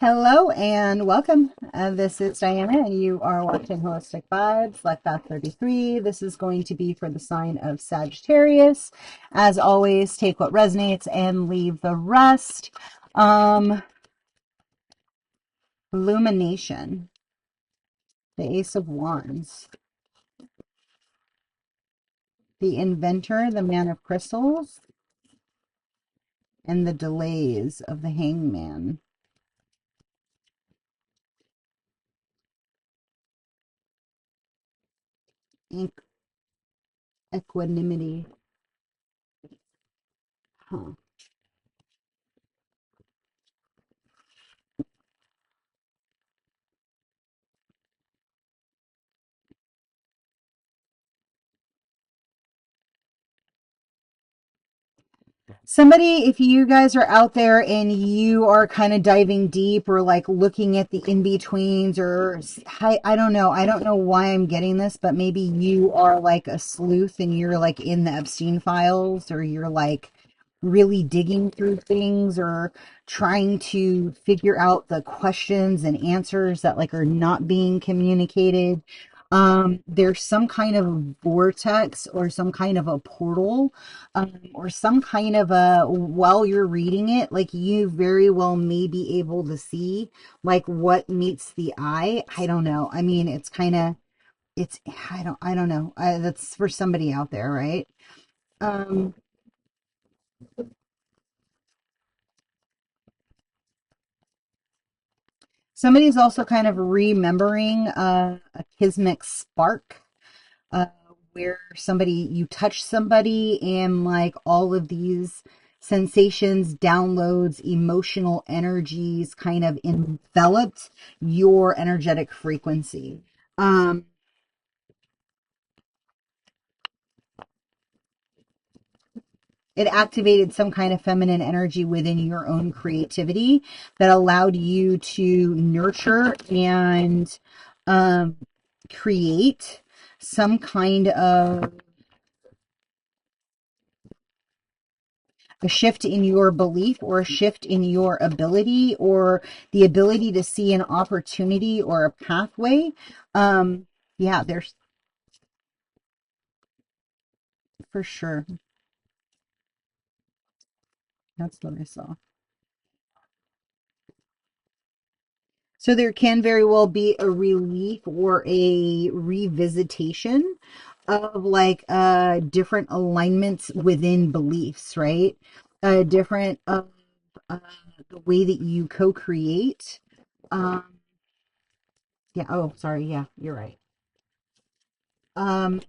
Hello and welcome. This is Diana, and you are watching Holistic Vibes, Life Path 33. This is going to be for the sign of Sagittarius. As always, take what resonates and leave the rest. Illumination, the Ace of Wands, the Inventor, the Man of Crystals, and the Delays of the Hangman. Equanimity. Huh. Somebody, if you guys are out there and you are kind of diving deep or like looking at the in-betweens or I don't know. I don't know why I'm getting this, but maybe you are like a sleuth and you're like in the Epstein files, or you're like really digging through things or trying to figure out the questions and answers that like are not being communicated. There's some kind of vortex or some kind of a portal, or some kind of a, while you're reading it, like you very well may be able to see like what meets the eye. I don't know. I mean, it's kind of, I don't know. That's for somebody out there, right? Um, Somebody's also kind of remembering a kismic spark, uh, where you touch somebody and like all of these sensations, downloads, emotional energies kind of enveloped your energetic frequency. Um, it activated some kind of feminine energy within your own creativity that allowed you to nurture and um, create some kind of a shift in your belief or a shift in your ability or the ability to see an opportunity or a pathway. Yeah, there's for sure. That's what I saw. So there can very well be a relief or a revisitation of like different alignments within beliefs, right? Different uh, the way that you co-create. Um, yeah. Oh, sorry. Yeah, you're right. Um,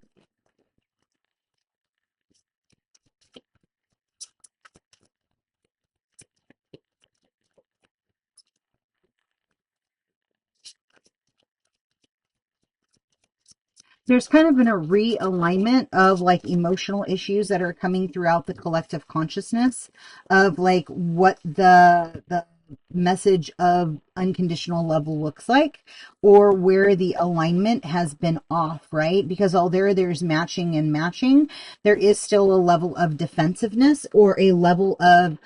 there's kind of been a realignment of like emotional issues that are coming throughout the collective consciousness of like what the message of unconditional love looks like, or where the alignment has been off, right? Because although there's matching and matching, there is still a level of defensiveness or a level of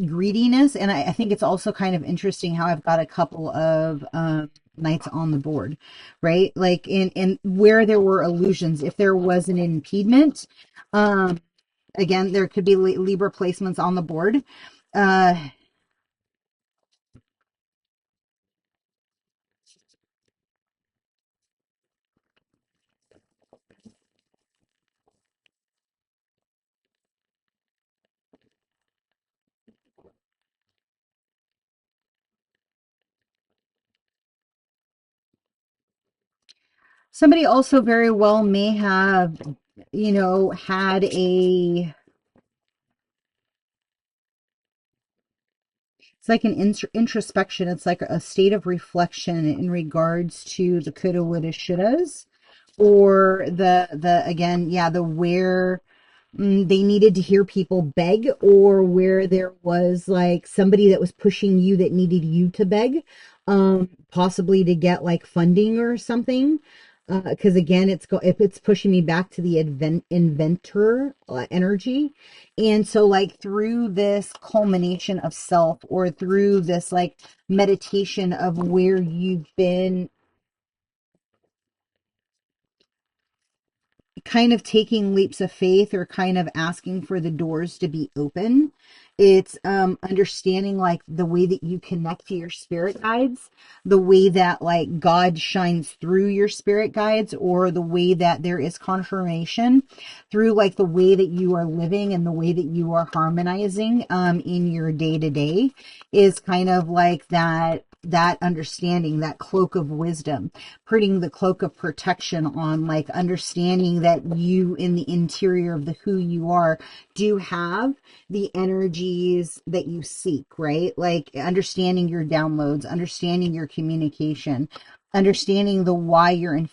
greediness. And I think it's also kind of interesting how I've got a couple of knights on the board, right? Like in where there were illusions, if there was an impediment, um, again, there could be Libra placements on the board. Uh, Somebody also very well may have, had it's like an introspection. It's like a state of reflection in regards to the coulda, woulda, shouldas, or again, yeah, the where they needed to hear people beg, or where there was like somebody that was pushing you that needed you to beg, possibly to get like funding or something. Because again, if it's pushing me back to the inventor energy. And so like through this culmination of self, or through this like meditation of where you've been kind of taking leaps of faith, or kind of asking for the doors to be open. It's understanding like the way that you connect to your spirit guides, the way that like God shines through your spirit guides, or the way that there is confirmation through like the way that you are living and the way that you are harmonizing in your day to day, is kind of like that understanding, that cloak of wisdom, putting the cloak of protection on, like understanding that you in the interior of the who you are do have the energies that you seek, right? Like understanding your downloads, understanding your communication, understanding the why you're in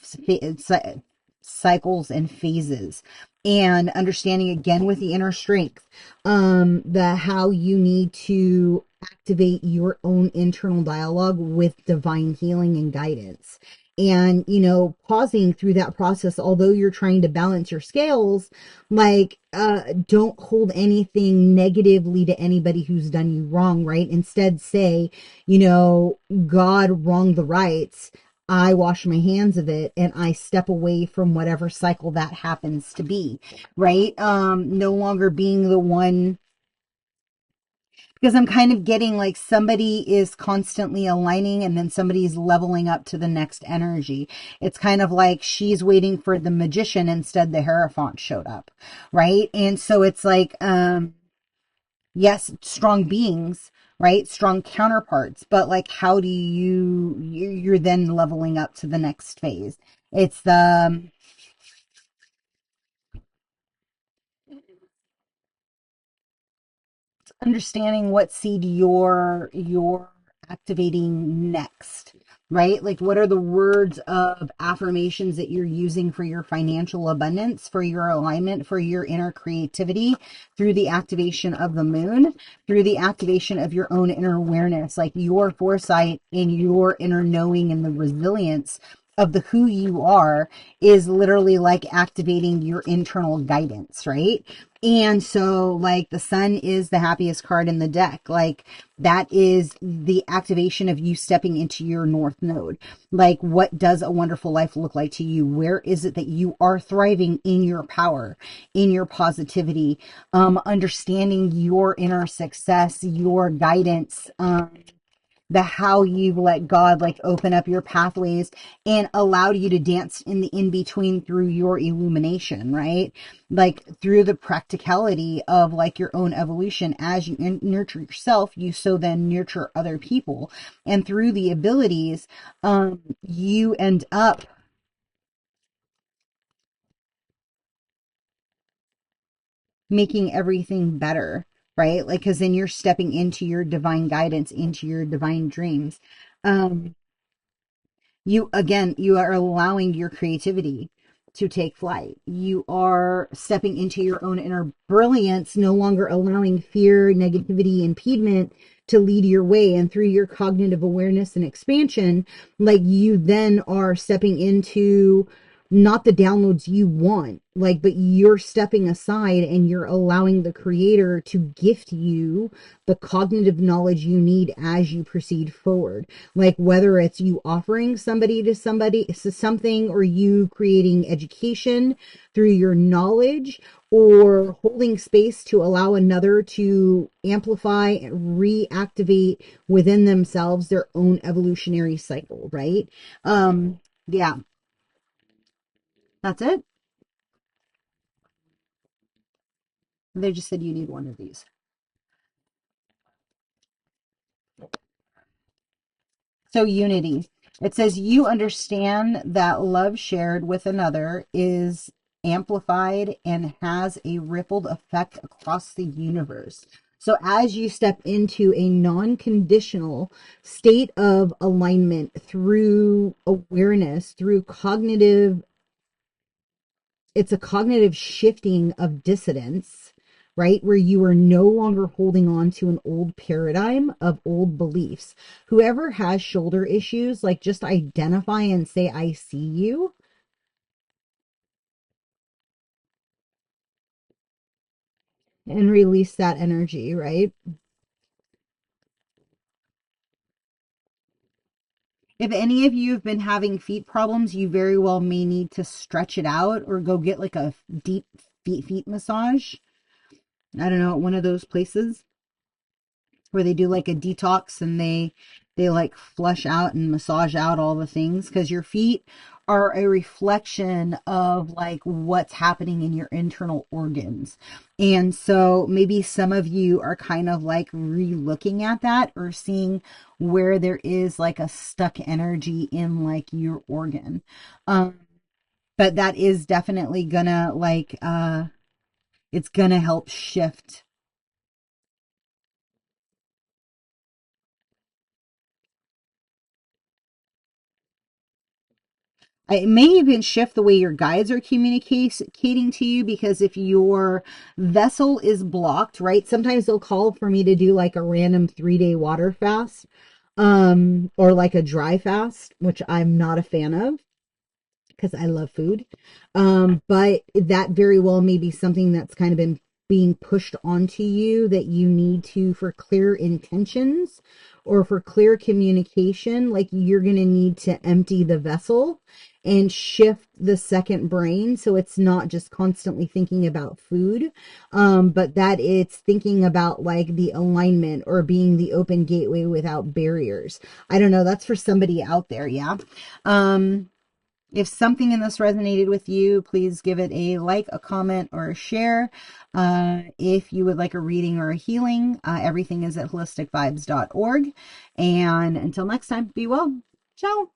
cycles and phases, and understanding again with the inner strength, the how you need to activate your own internal dialogue with divine healing and guidance. And, you know, pausing through that process, although you're trying to balance your scales, like, don't hold anything negatively to anybody who's done you wrong, right? Instead say, you know, God wronged the rights. I wash my hands of it and I step away from whatever cycle that happens to be, right? No longer being the one, because I'm kind of getting like somebody is constantly aligning and then somebody's leveling up to the next energy. It's kind of like she's waiting for the magician, instead the Hierophant showed up, right? And so it's like, yes, strong beings, right? Strong counterparts, but like, how do you're then leveling up to the next phase. It's the understanding what seed you're activating next, right? Like what are the words of affirmations that you're using for your financial abundance, for your alignment, for your inner creativity, through the activation of the moon, through the activation of your own inner awareness, like your foresight and your inner knowing, and the resilience of the who you are is literally like activating your internal guidance, right? And so like the sun is the happiest card in the deck. Like that is the activation of you stepping into your north node. Like what does a wonderful life look like to you? Where is it that you are thriving in your power, in your positivity, understanding your inner success, your guidance, the how you've let God like open up your pathways and allowed you to dance in the in between through your illumination, right? Like through the practicality of like your own evolution. As you nurture yourself, you so then nurture other people, and through the abilities, you end up making everything better, right? Like, because then you're stepping into your divine guidance, into your divine dreams. um you again, you are allowing your creativity to take flight. You are stepping into your own inner brilliance, no longer allowing fear, negativity, impediment to lead your way. And through your cognitive awareness and expansion, like you then are stepping into not the downloads you want, like, but you're stepping aside and you're allowing the creator to gift you the cognitive knowledge you need as you proceed forward. Like whether it's you offering somebody to something, or you creating education through your knowledge, or holding space to allow another to amplify and reactivate within themselves their own evolutionary cycle, right? Yeah, that's it. They just said you need one of these. So unity. It says you understand that love shared with another is amplified and has a rippled effect across the universe. So as you step into a non-conditional state of alignment through awareness, through cognitive, it's a cognitive shifting of dissonance, right? Where you are no longer holding on to an old paradigm of old beliefs. Whoever has shoulder issues, like just identify and say, I see you. and release that energy, right? If any of you have been having feet problems, you very well may need to stretch it out or go get like a deep feet massage. I don't know, one of those places where they do like a detox and they like flush out and massage out all the things, because your feet are a reflection of like what's happening in your internal organs. And so maybe some of you are kind of like re-looking at that or seeing where there is like a stuck energy in like your organ. Um, but that is definitely gonna like it's gonna help shift. It may even shift the way your guides are communicating to you, because if your vessel is blocked, right? Sometimes they'll call for me to do like a random 3-day water fast, or like a dry fast, which I'm not a fan of because I love food. But that very well may be something that's kind of been being pushed onto you that you need to, for clear intentions or for clear communication, like you're going to need to empty the vessel and shift the second brain, so it's not just constantly thinking about food, but that it's thinking about like the alignment or being the open gateway without barriers. I don't know, that's for somebody out there. Yeah. If something in this resonated with you, please give it a like, a comment, or a share. If you would like a reading or a healing, everything is at holisticvibes.org. And until next time, be well. Ciao.